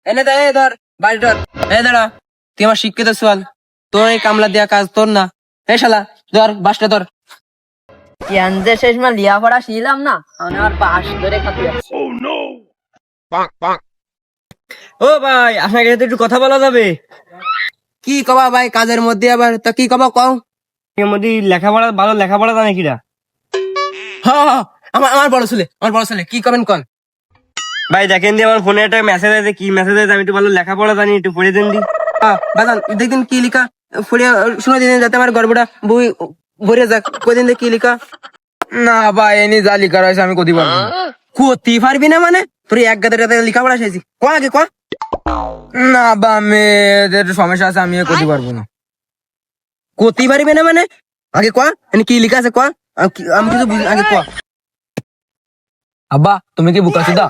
এনে দে, ধর বাড়ি ধর। দাঁড়া, তুই আমার শিক্ষিত সোয়াল, তোর এই কামলা দেয়া কাজ তোর না। শালা ধর বাসটা ধর। কেন যে শেষ মা লিয়া পড়া শিলাম না, আমি আমার বাস ধরে খাতে যাচ্ছে। ও ভাই, আপনার কাছে একটু কথা বলা যাবে? কি কবা ভাই কাজের মধ্যে আবার? তা কি কবা কও। এর মধ্যে লেখাপড়া ভালো লেখাপড়া জানে কিরা? আমার বড় ছেলে কি কবেন কন। ভাই দেখেন দি, আমার ফোনে একটা মেসেজ আছে, কি মেসেজ আছে? আমি একটু ভালো লেখাপড়া জানি, একটু পড়ে দেন দি। বাজান দেখদিন কি লিখা, ফুড়িয়া শুনে দিন যাতে আমার গর্বটা বই ভরে যাক। কদিন কি লিখা? না ভাই, এনি যা লিখা রয়েছে আমি কতি পারবো না। কতি পারবি না মানে? তোর এক গাদের লেখাপড়া শেখছি, ক আগে ক। না বা মেয়েদের সমস্যা আছে, আমি কতি পারবো না। কতি পারবি না মানে? আগে ক, কি লিখা আছে ক। আমি কিছু বুঝি, আগে ক। আব্বা, তুমি কি বুকাচুদা?